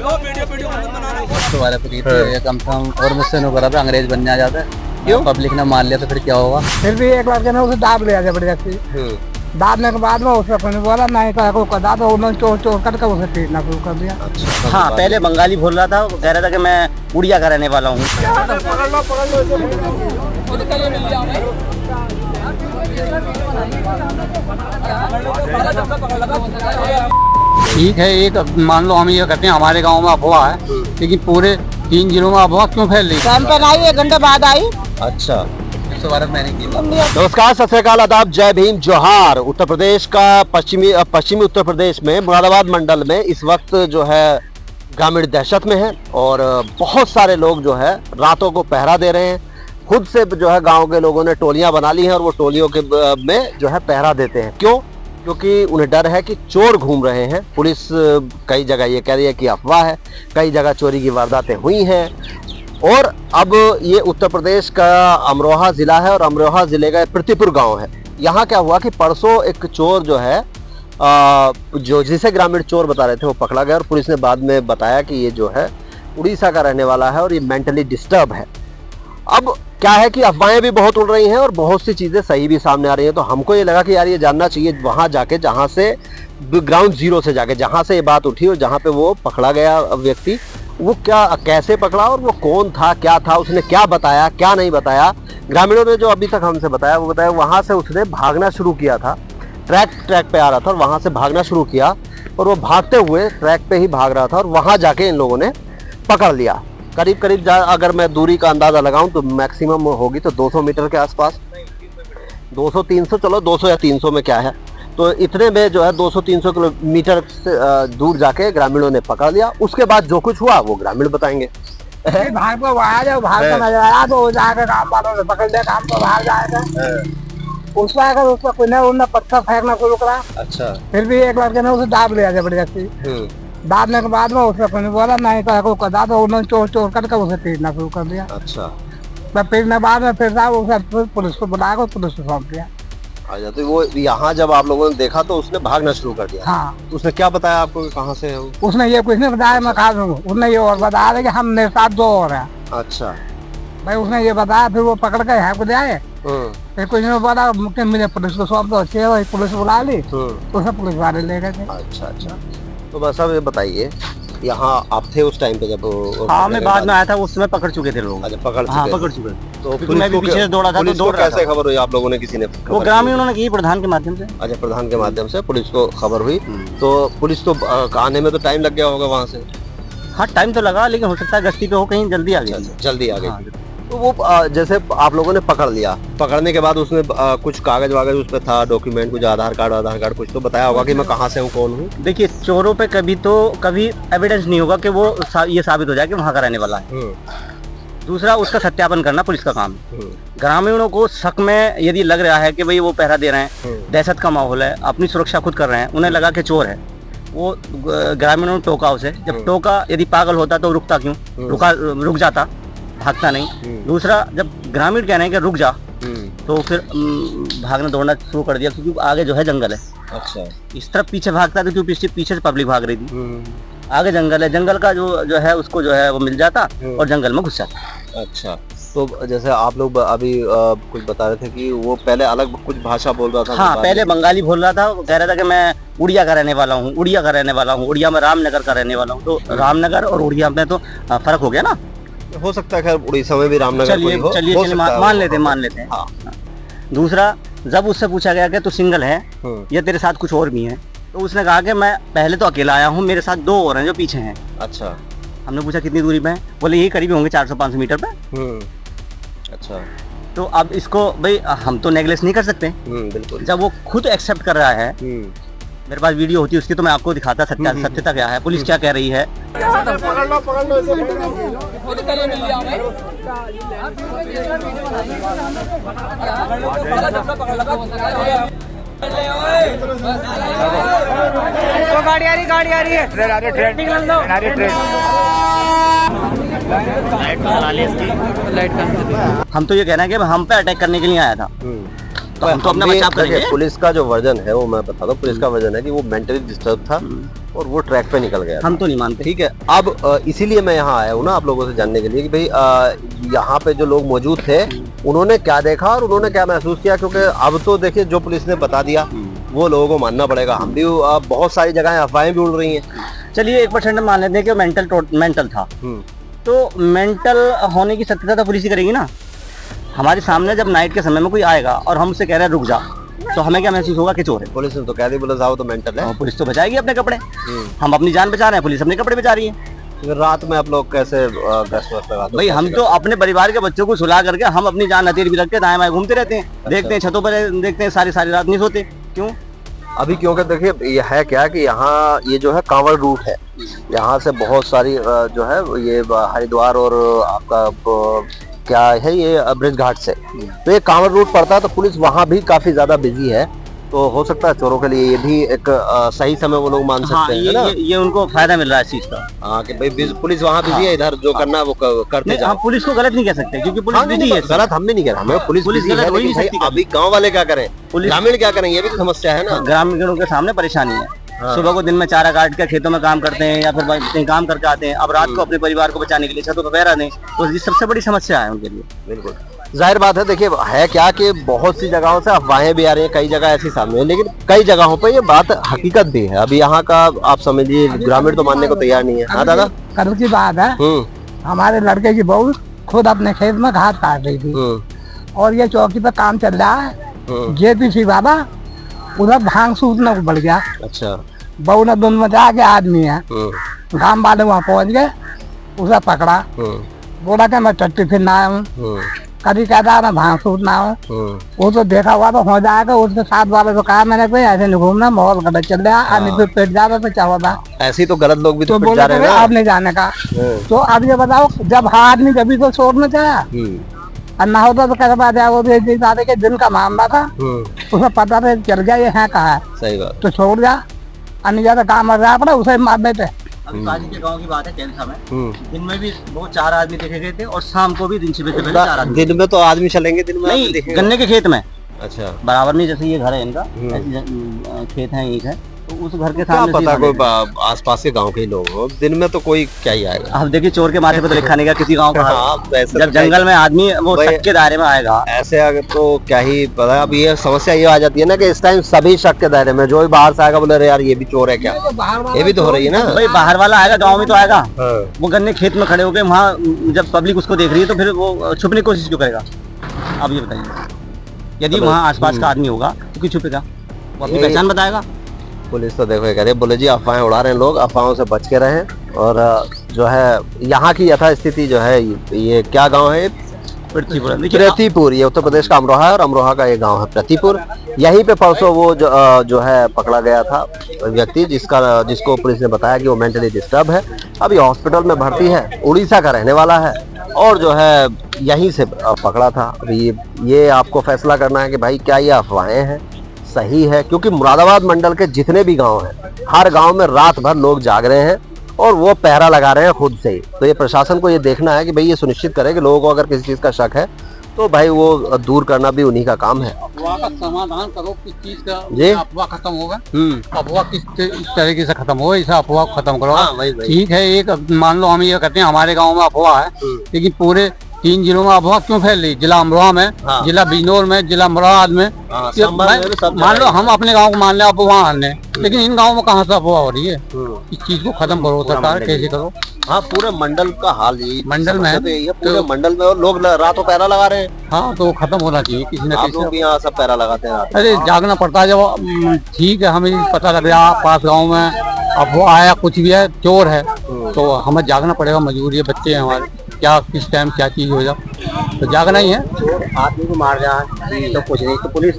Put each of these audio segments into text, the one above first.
तुम्हारे कम से कम और मुझसे नहीं करा था, अंग्रेज बनने जाता है। क्यों? पब्लिक ने मान लिया तो फिर क्या होगा? फिर भी एक लड़के ने उसे दाब लिया जबरदस्ती। दाबने के बाद में उसने कुछ बोला नहीं, कहा तो उन्होंने चोर चोर करके उसे पीटना शुरू कर दिया। हाँ, पहले बंगाली बोल रहा था, वो कह रहा था कि मैं उड़िया का रहने वाला हूँ। ठीक है, एक मान लो हम ये कहते हैं हमारे गांव में अफवाह है, लेकिन पूरे 3 जिलों में अफवाह क्यों फैल रही? टाइम पर आई, 1 घंटे बाद आई। अच्छा, मैंने की। नमस्कार, सत श्री अकाल, आदाब, जय भीम, जोहार। उत्तर प्रदेश का पश्चिमी उत्तर प्रदेश में मुरादाबाद मंडल में इस वक्त जो है ग्रामीण दहशत में है और बहुत सारे लोग जो है रातों को पहरा दे रहे हैं। खुद से जो है गांव के लोगों ने टोलियां बना ली हैं और वो टोलियों के में जो है पहरा देते हैं। क्यों? क्योंकि उन्हें डर है कि चोर घूम रहे हैं। पुलिस कई जगह ये कह रही है कि अफवाह है, कई जगह चोरी की वारदातें हुई हैं। और अब ये उत्तर प्रदेश का अमरोहा ज़िला है और अमरोहा ज़िले का प्रतिपुर गांव है। यहाँ क्या हुआ कि परसों एक चोर जो है जो जिसे ग्रामीण चोर बता रहे थे वो पकड़ा गया और पुलिस ने बाद में बताया कि ये जो है उड़ीसा का रहने वाला है और ये मेंटली डिस्टर्ब है। अब क्या है कि अफवाहें भी बहुत उड़ रही हैं और बहुत सी चीज़ें सही भी सामने आ रही हैं। तो हमको ये लगा कि यार ये जानना चाहिए वहाँ जाके, जहाँ से ग्राउंड जीरो से जाके, जहाँ से ये बात उठी और जहाँ पे वो पकड़ा गया व्यक्ति, वो क्या कैसे पकड़ा और वो कौन था, क्या था, उसने क्या बताया, क्या नहीं बताया। ग्रामीणों ने जो अभी तक हमसे बताया वो बताया वहाँ से उसने भागना शुरू किया था, ट्रैक पे आ रहा था और वहाँ से भागना शुरू किया और वो भागते हुए ट्रैक पे ही भाग रहा था और वहाँ जाके इन लोगों ने पकड़ लिया। करीब अगर मैं दूरी का अंदाज़ा लगाऊं तो मैक्सिमम होगी तो 200 मीटर के आसपास, 200-300, चलो 200 या 300 में क्या है, तो इतने में जो है 200-300 किलोमीटर से दूर जाके ग्रामीणों ने पकड़ लिया। उसके बाद जो कुछ हुआ वो ग्रामीण बताएंगे। भाग को आया, जब भाग को नजर आया तो जाकर गाँव वालों ने पकड़ लिया, काम तो बाहर जाएगा। उसमें आकर उसका कोई ना उन्होंने पत्थर फेंकना शुरू करा। अच्छा, फिर भी एक लड़के ने उसे दाब लिया जबरदस्ती। दाबने के बाद में उसने कुछ बोला नहीं, कहा तो उन्होंने चोर चोर करके उसे पीटना शुरू कर दिया। अच्छा, पीटने बाद में फिर उसे पुलिस को बुलाकर पुलिस को सौंप दिया। अच्छा, तो वो यहाँ जब आप लोगों ने देखा तो उसने भागना शुरू कर दिया? हाँ। तो उसने क्या बताया आपको, कहाँ से है वो? उसने ये कुछ नहीं बताया, मैं खा दूंगा। उसने ये और बताया कि हम मेरे साथ 2 और हैं। अच्छा भाई, उसने ये बताया। फिर वो पकड़ के यहाँ को ले आए, फिर कुछ नहीं बोला, मुझे पुलिस को सौंप दो। अच्छी पुलिस बुला ली, उसे पुलिस वाले ले गए थे। अच्छा, तो बस अब ये बताइए, यहाँ आप थे उस टाइम पे जब? हाँ, मैं बाद में आया था, उस समय पकड़ चुके थे लोग। अच्छा, पकड़ चुके थे। तो मैं भी पीछे से दौड़ा था। पुलिस को कैसे खबर हुई आप लोगों ने? किसी ने? वो ग्रामीणों ने की, प्रधान के माध्यम से। अच्छा, प्रधान के माध्यम से पुलिस को खबर हुई। तो पुलिस तो आने में तो टाइम लग गया होगा वहाँ से? हाँ, टाइम तो लगा, लेकिन हो सकता है गश्ती पे हो, कहीं जल्दी आ गई। जल्दी आ गई। तो वो जैसे आप लोगों ने पकड़ लिया, पकड़ने के बाद उसने कुछ कागज वागज उस पर था, डॉक्यूमेंट, कुछ आधार कार्ड कुछ तो बताया होगा कि मैं कहाँ से हूँ, कौन हूँ? देखिए, चोरों पे कभी एविडेंस नहीं होगा कि वो ये साबित हो जाए कि वहाँ का रहने वाला है। दूसरा, उसका सत्यापन करना पुलिस का काम है। ग्रामीणों को शक में यदि लग रहा है कि भाई वो पहरा दे रहे हैं, दहशत का माहौल है, अपनी सुरक्षा खुद कर रहे हैं, उन्हें लगा कि चोर है, वो ग्रामीणों ने टोका उसे। जब टोका, यदि पागल होता तो रुकता क्यों? रुक जाता, भागता नहीं। दूसरा, जब ग्रामीण कह रहे हैं कि रुक जा, तो फिर भागना दौड़ना शुरू कर दिया, क्योंकि आगे जो है जंगल है। अच्छा, इस तरफ पीछे भागता था क्योंकि पीछे से पब्लिक भाग रही थी। आगे जंगल है, जंगल का जो है उसको जो है वो मिल जाता और जंगल में घुस जाता। अच्छा, तो जैसे आप लोग अभी कुछ बता रहे थे कि वो पहले अलग कुछ भाषा बोल रहा था? हाँ, पहले बंगाली बोल रहा था, वो कह रहा था कि मैं उड़िया का रहने वाला हूँ, उड़िया का रहने वाला हूँ, उड़िया में रामनगर का रहने वाला हूँ। तो रामनगर और उड़िया में तो फर्क हो गया ना। हो सकता है, खैर उड़ीसा में भी रामनगर चलिए मान लेते हैं। हाँ। दूसरा, जब उससे पूछा गया कि तू सिंगल है या तेरे साथ कुछ और भी है, तो उसने कहा कि मैं पहले तो अकेला आया हूँ, मेरे साथ 2 और हैं जो पीछे हैं। अच्छा, हमने पूछा कितनी दूरी पे है? बोले यही करीब होंगे 400-500 मीटर पे। अच्छा, तो अब इसको भाई हम तो नेगलेक्ट नहीं कर सकते। बिल्कुल। जब वो खुद एक्सेप्ट कर रहा है, मेरे पास वीडियो होती है उसकी तो मैं आपको दिखाता सत्यता क्या है, पुलिस क्या कह रही है। गाड़ी आ रही है, ट्रेन। हम तो ये कह रहे हैं कि हम पे अटैक करने के लिए आया था, तो हम तो अपना बचाव करेंगे। पुलिस का जो वर्जन है वो मैं बता दूं, पुलिस का वर्जन है कि वो मेंटली डिस्टर्ब था और वो ट्रैक पे निकल गया। हम तो नहीं मानते। ठीक है, अब इसीलिए मैं यहाँ आया हूँ ना आप लोगों से जानने के लिए कि भाई यहाँ पे जो लोग मौजूद थे उन्होंने क्या देखा और उन्होंने क्या महसूस किया, क्योंकि अब तो देखिए जो पुलिस ने बता दिया वो लोगों को मानना पड़ेगा। हम भी बहुत सारी जगह अफवाहें भी उड़ रही हैं। चलिए 1% मान लेते हैं कि मेंटल था, तो मेंटल होने की सत्यता तो पुलिस ही करेगी ना। हमारे सामने जब नाइट के समय में कोई आएगा और हम उससे कह रहे हैं रुक जा, तो हमें क्या महसूस होगा कि चोर है। पुलिस ने तो कह दी बोला जाओ तो मेंटल है, पुलिस तो बचाएगी अपने कपड़े। हम अपनी जान बचा रहे हैं, पुलिस अपने कपड़े बचा रही है। फिर रात में आप लोग कैसे गश्त वश्त लगाते? भाई हम तो अपने परिवार के बच्चों को सुला करके हम अपनी जान हथेली भी रख के दाएं बाएं घूमते रहते हैं। देखते हैं छतों पर, देखते हैं सारी रात नहीं सोते। क्यों? अभी क्योंकि देखिए ये है क्या कि यहाँ ये जो है कांवड़ रूट है, यहाँ से बहुत सारी जो है ये हरिद्वार और आपका क्या है ये ब्रिज घाट से, तो ये कांवड़ रूट पड़ता है, तो पुलिस वहाँ भी काफी ज्यादा बिजी है। तो हो सकता है चोरों के लिए ये भी एक सही समय वो लोग मान सकते हैं ना। ये उनको फायदा मिल रहा है इस चीज का। हाँ कि भाई पुलिस वहाँ बिजी है, इधर जो करना है वो करते जाओ। पुलिस को गलत नहीं कह सकते क्योंकि पुलिस बिजी है। गलत हम भी नहीं कह रहे, हमें पुलिस गलत हो ही नहीं सकती। अभी गाँव वाले क्या करें, ग्रामीण क्या करें, ये भी तो समस्या है ना। ग्रामीणों के सामने परेशानी है। सुबह को दिन में चारा काट के खेतों में काम करते हैं या फिर कहीं काम करके आते हैं, अब रात को अपने परिवार को बचाने के लिए छतों पर पहरा दें, तो ये सबसे बड़ी समस्या है उनके लिए। बिल्कुल जाहिर बात है। देखिए है क्या कि बहुत सी जगहों से अफवाहें भी आ रही हैं, कई जगह ऐसी सामने है, लेकिन कई जगहों पे ये बात हकीकत भी है। अभी यहाँ का आप समझिए ग्रामीण तो मानने को तैयार नहीं है। हाँ दादा, कल की बात है, हमारे लड़के की बहू खुद अपने खेत में घास काट रही थी और ये चौकी पे काम चल रहा है। जेपीसी बाबा उधर भांग सूटने को बढ़ गया। अच्छा, बहू ने दोनों में जाके आदमी है, गांव वाले वहाँ पहुँच गए, उसे पकड़ा, बोला कि मैं टट्टी फिर ना हूँ, कभी कहता मैं भांग सूट ना हूँ। वो तो देखा हुआ तो हो जाएगा। उसके साथ वाले तो कहा मैंने कोई ऐसे नहीं घूमना, माहौल गलत चल रहा है, फिर पेट जा रहा तो क्या होता। ऐसे तो गलत लोग भी तो बोल रहे आप नहीं जाने का। तो अब ये बताओ, जब आदमी कभी तो छोड़ में चला और ना होता तो कहता जाए वो के दिन का मामला था, उसे पता था चल गया ये है कहा है, सही बात, तो छोड़ जा अन्य ज्यादा काम कर रहा पड़ा, उसे मार देते। अभी बाजी के गांव की बात है, कैंसा में दिन में भी वो 4 आदमी देखे गए थे और शाम को भी दिन से पहले 4 आदमी। दिन में तो आदमी चलेंगे, दिन में नहीं, गन्ने के खेत में। अच्छा, बराबर नहीं, जैसे ये घर है इनका, खेत है एक है, तो उस घर के सामने पता कोई आसपास के गांव के लोग हो, दिन में तो कोई क्या ही आएगा। अब देखिए चोर के माथे पे तो लिखा नहीं गया किसी गांव का। जब जंगल में आदमी वो शक के दायरे में आएगा, ऐसे अगर तो क्या ही पता। अब ये समस्या ये आ जाती है ना कि इस टाइम सभी शक के दायरे में, जो भी बाहर से आएगा बोले अरे यार ये भी चोर है क्या, ये भी तो हो रही है ना। भाई बाहर वाला आएगा गाँव में तो आएगा, वो गन्ने खेत में खड़े हो गए वहाँ, जब पब्लिक उसको देख रही है तो फिर वो छुपने की कोशिश क्यों करेगा। अब ये बताइए, यदि वहाँ आसपास का आदमी होगा तो क्यों छुपेगा, वो अपनी पहचान बताएगा। पुलिस तो देखो कहते बोले जी अफवाहें उड़ा रहे हैं लोग, अफवाहों से बच के रहें। और जो है यहाँ की यथा स्थिति जो है, ये क्या गांव है, प्रतिपुर, ये उत्तर प्रदेश का अमरोहा है और अमरोहा का ये गांव है प्रतिपुर। यहीं पे परसों वो जो है पकड़ा गया था व्यक्ति, जिसको पुलिस ने बताया कि वो मेंटली डिस्टर्ब है, अभी हॉस्पिटल में भर्ती है, उड़ीसा का रहने वाला है और जो है यहीं से पकड़ा था। अभी ये आपको फैसला करना है कि भाई क्या ये अफवाहें हैं, सही है, क्योंकि मुरादाबाद मंडल के जितने भी गांव हैं, हर गांव में रात भर लोग जाग रहे हैं और वो पहरा लगा रहे हैं खुद से ही। तो ये प्रशासन को ये देखना है कि भाई ये सुनिश्चित करे कि लोगों को अगर किसी चीज का शक है तो भाई वो दूर करना भी उन्हीं का काम है। अफवाह का समाधान करो, किस चीज का जी अफवाह खत्म होगा, अफवाह किस तरीके से खत्म होगा, इसे अफवाह खत्म करो। ठीक है, एक मान लो हम ये कहते हैं हमारे गाँव में अफवाह है, लेकिन पूरे 3 जिलों में अफवाह क्यों फैल रही, जिला अमरोहा में, जिला बिजनौर में, जिला मुरादाबाद में। मान लो हम अपने गांव को मान लें अफवाह आने, लेकिन इन गांवों में कहाँ से अफवाह हो रही है। इस चीज को खत्म करो सरकार, कैसे करो। हाँ, पूरे मंडल का हाल यही मंडल में है, पूरे मंडल में लोग रातों पहरा लगा रहे हैं। हाँ, तो खत्म होना चाहिए किसी न किसी। भी यहाँ सब पहरा लगाते हैं। अरे जागना पड़ता है जब, ठीक है हमें पता लग रहा है पास गाँव में अफवाह आया, कुछ भी है, चोर है, तो हमें जागना पड़ेगा, मजबूरी है, बच्चे हैं हमारे, क्या किस टाइम क्या चीज हो जाए, तो जागना ही है। आदमी को मार जाए तो कुछ नहीं, तो पुलिस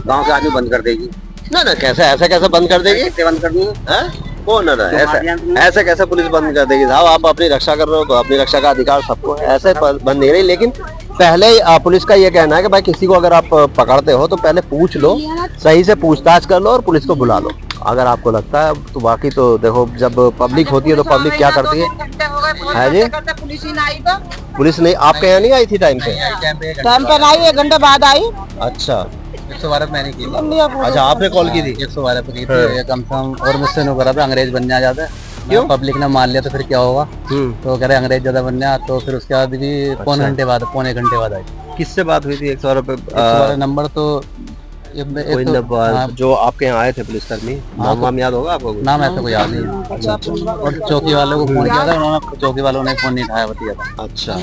गांव के आदमी बंद कर देगी ना। कैसे ऐसे कैसे बंद कर देगी, बंद कर दी कौन है ऐसे कैसे पुलिस बंद कर देगी साहब। आप अपनी रक्षा कर रहे हो तो अपनी रक्षा का अधिकार सबको है, ऐसे बंद नहीं रही। लेकिन पहले पुलिस का ये कहना है कि भाई किसी को अगर आप पकड़ते हो तो पहले पूछ लो, सही से पूछताछ कर लो और पुलिस को बुला लो अगर आपको लगता है तो। बाकी तो देखो जब पब्लिक होती है तो पब्लिक क्या करती है जी, पुलिस नहीं आपके यहाँ नहीं आई थी टाइम पे आई, 1 घंटे बाद आई। अच्छा, 112 मैंने की थी। अच्छा, आपने कॉल की थी? 112 पे की थी। ये कम से कम और मुझसे नहीं करा था, अंग्रेज बनने आ जाता। क्यों? पब्लिक ने मान लिया तो फिर क्या होगा। तो कह रहे अंग्रेज ज्यादा बनने आ, तो फिर उसके बाद भी पौने घंटे बाद आई। किससे बात हुई थी 112 पे? 112 नंबर तो जो आपके यहाँ आए थे पुलिसकर्मी, नाम याद होगा आपको? नाम ऐसा कोई याद नहीं। और चौकी वालों को फोन किया था, उन्होंने चौकी वालों ने फोन नहीं उठाया, बतिया था। अच्छा,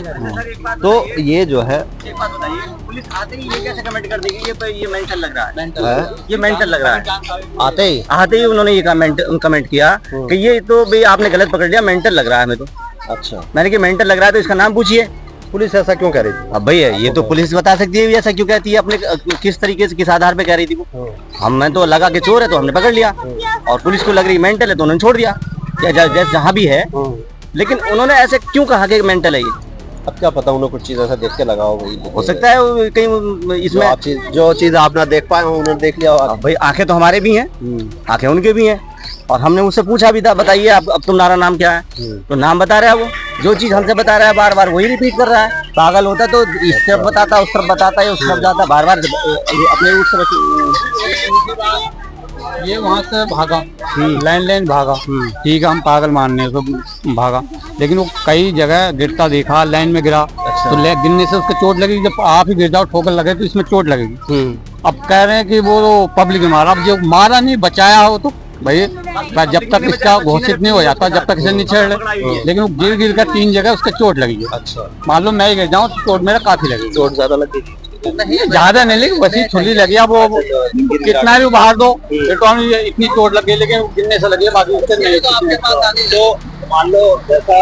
तो ये जो है, एक बात बताइए, पुलिस आते ही ये कैसे कमेंट कर देगी ये मेंटल लग रहा है, ये मेंटल लग रहा है। आते ही उन्होंने ये कमेंट किया कि ये तो भाई आपने गलत पकड़ लिया, मेंटल लग रहा है हमें तो। अच्छा, मैंने कहा मेंटल लग रहा है तो इसका नाम पूछिए। पुलिस ऐसा क्यों कह रही थी? अब भैया ये तो पुलिस बता सकती है ऐसा क्यों कहती है, अपने किस तरीके से किस आधार पे कह रही थी वो। हमें तो लगा कि चोर है तो हमने पकड़ लिया, और पुलिस को लग रही मेंटल है तो उन्होंने छोड़ दिया, या जैसे जहाँ भी है। लेकिन उन्होंने ऐसे क्यों कहा कि मेंटल है ये? अब क्या पता, उन्हें कुछ चीज ऐसा देख के लगा हो सकता है कहीं इसमें जो चीज आप ना देख पाए हो उन्होंने देख लिया। भाई आंखें तो हमारे भी हैं, आंखें उनके भी हैं, और हमने उससे पूछा भी था, बताइए अब तुम्हारा नाम क्या है? तो नाम बता रहा है वो, जो चीज हमसे बता रहा है बार बार वही रिपीट कर रहा है। पागल होता तो इस तरफ बताता, उस तरफ बताता है, उस तरफ जाता, बार बार अपने उस तरफ। ये वहाँ से भागा, लाइन भागा, ठीक है, हम पागल मानने तो भागा, लेकिन वो कई जगह गिरता देखा, लाइन में गिरा। तो गिरने से उसको चोट लगेगी, जब आप ही गिर जाओ ठोकर लगे तो इसमें चोट लगेगी। अब कह रहे हैं कि वो पब्लिक ने मारा, अब जो मारा नहीं बचाया हो तो भाई जब तक इसका घोषित नहीं हो जाता, जब तक इसे नहीं छेड़, लेकिन वो गिर कर 3 जगह उसके चोट लगी है। अच्छा, मान लो मैं ही गिर जाऊँ तो चोट मेरा काफी लगेगी। चोट ज्यादा लगी? ज्यादा नहीं, लेकिन वैसी छुरी लगी। अब वो कितना भी बाहर दो, इतनी चोट लगी, लेकिन गिरने से लगी, बाकी उससे नहीं। तो मान लो जैसा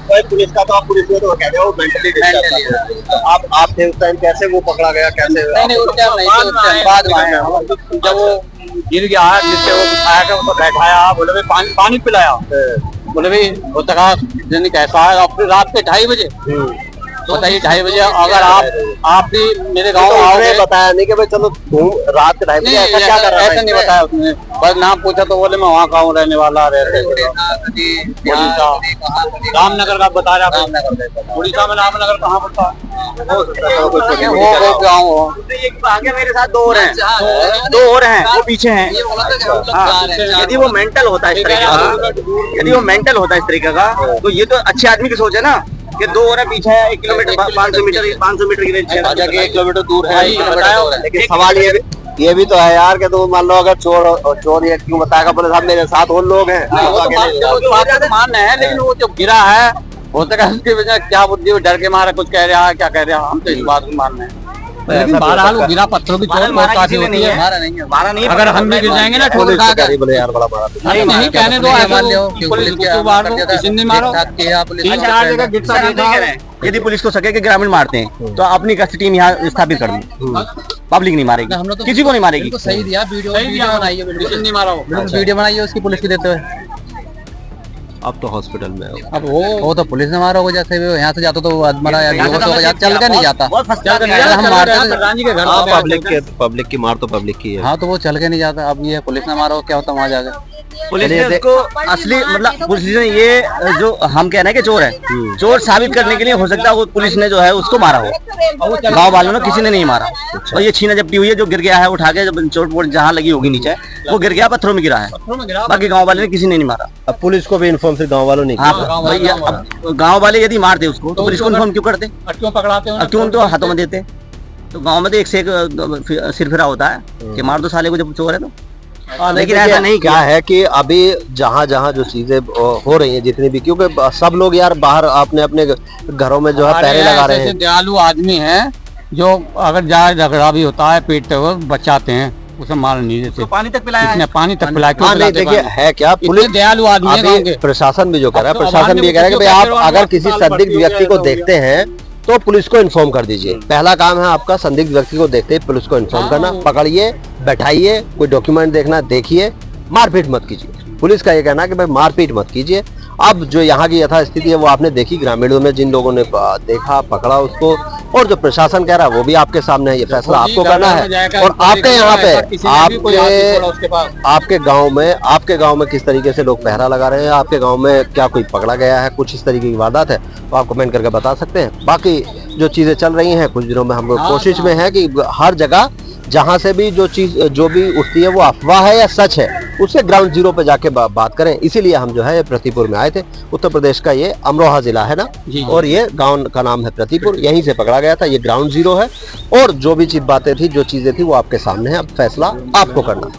कोई पुलिस का, तो आप पुलिस में तो कह रहे हो मेंटली डिस्टर्ब है, तो आप थे उस टाइम, कैसे वो पकड़ा गया, कैसे? बाद में जब वो गिर गया, जिससे वो उठाया गया, उसको बैठाया, बोले भाई पानी पिलाया, बोले भाई हो सका कैसा है। और फिर रात के 2:30 बजे, बताइए 2:30 बजे अगर आप भी मेरे गाँव आओगे, बताया नहीं कि भाई चलो रात के 2:30 बजे ऐसा क्या कर रहा है? ऐसा नहीं बताया उसने, बस नाम पूछा तो बोले मैं वहाँ का हूँ, रहने वाला, रामनगर का बता रहा। उड़ीसा में रामनगर कहाँ पड़ता है? वो गाँव आगे मेरे साथ 2 और हैं, 2 और हैं, वो पीछे हैं। यदि वो मेंटल होता है इस तरीके का, यदि वो मेंटल होता है इस तरीके का, तो ये तो अच्छे आदमी की सोच है ना, कि 2 और पीछे है, 1 किलोमीटर 500 मीटर की रेंज है, 1 किलोमीटर दूर है। लेकिन सवाल ये भी तो है यार कि तो मान लो अगर चोर ये क्यों बताएगा, बोले साहब मेरे साथ और लोग हैं। मान है, लेकिन वो जो गिरा है हो सका उसकी वजह क्या बुद्धि, डर के मारा कुछ कह रहा है, क्या कह रहा है, हम तो इस बात को मान रहे हैं। लेकिन बहरहाल वो गिरा, पत्थरों की चोट बहुत काफी होती है। मारा नहीं, अगर हम भी गिर जाएंगे ना ठोकर खा के, बोले यार बड़ा मारा, नहीं कहने दो, पुलिस को क्यों मार दो, किसी ने मारो। 3-4 जगह गिरता देखा। यदि पुलिस को सके कि ग्रामीण मारते हैं तो अपनी गश्त टीम यहाँ स्थापित कर दी, पब्लिक नहीं मारेगी, किसी को नहीं मारेगी। सही दिया, वीडियो बनाइए, नहीं मारा, वीडियो बनाइए उसकी पुलिस की देते हुए। अब तो हॉस्पिटल में है। अब वो तो पुलिस ने मारा होगा, जैसे यहाँ से जाता तो मरा या चल कर नहीं जाता, हम मारते पब्लिक की मार तो पब्लिक की है। हाँ, तो वो चल के नहीं जाता। अब ये पुलिस ने मारा हो, क्या होता वहाँ जाके? पुलिस ने उसको असली मतलब पुलिस ने ये जो हम कह रहे हैं कि चोर है, चोर साबित करने के लिए हो सकता है वो पुलिस ने जो है उसको मारा हो, गांव वालों ने किसी ने नहीं मारा। और ये छीना जपटी हुई है, जो गिर गया है उठा के, जब चोट वोट जहाँ लगी होगी नीचे, वो गिर गया, पत्थरों में गिरा है, बाकी गाँव वाले ने किसी ने नहीं मारा। अब पुलिस को भी इन्फॉर्म फिर गाँव वालों ने किया। गाँव वाले यदि मारते उसको तो पुलिस को इन्फॉर्म क्यों करते, क्यों पकड़ाते, क्यों उनको हाथों में देते? तो गाँव में तो एक से एक सिरफिरा होता है कि मार दो साले को जब चोर है तो। लेकिन ऐसा नहीं क्या है कि अभी जहाँ जहाँ जो चीजें हो रही हैं जितनी भी, क्योंकि सब लोग यार बाहर अपने अपने घरों में जो है पहरे लगा रहे हैं। दयालु आदमी है जो अगर जाए झगड़ा भी होता है पेट वो बचाते हैं, उसे मार नहीं देते, पानी तक पिलाया, पानी तक पिलाया। नहीं देखिए है क्या, पुलिस दयालु आदमी है, प्रशासन भी जो कर रहा है, प्रशासन भी कह रहा है कि भाई आप अगर किसी संदिग्ध व्यक्ति को देखते हैं तो पुलिस को इन्फॉर्म कर दीजिए। पहला काम है आपका, संदिग्ध व्यक्ति को देखते ही पुलिस को इन्फॉर्म करना, पकड़िए, बैठाइए, कोई डॉक्यूमेंट देखना देखिए, मारपीट मत कीजिए। पुलिस का ये कहना है कि भाई मारपीट मत कीजिए। अब जो यहाँ की यथा स्थिति है वो आपने देखी, ग्रामीणों में जिन लोगों ने देखा, पकड़ा उसको, और जो प्रशासन कह रहा है वो भी आपके सामने है, ये फैसला आपको करना है। और आपके यहाँ पे आपके गांव में किस तरीके से लोग पहरा लगा रहे हैं, आपके गांव में क्या कोई पकड़ा गया है, कुछ इस तरीके की वारदात है तो आप कमेंट करके बता सकते हैं। बाकी जो चीजें चल रही हैं कुछ दिनों में हम लोग कोशिश में है कि हर जगह जहां से भी जो चीज जो भी उठती है वो अफवाह है या सच है, उससे ग्राउंड जीरो पे जाके बात करें। इसीलिए हम जो है प्रतिपुर में आए थे। उत्तर प्रदेश का ये अमरोहा जिला है ना, और ये गांव का नाम है प्रतिपुर, यहीं से पकड़ा गया था। ये ग्राउंड जीरो है और जो भी चीज बातें थी, जो चीजें थी वो आपके सामने है। अब फैसला आपको करना है।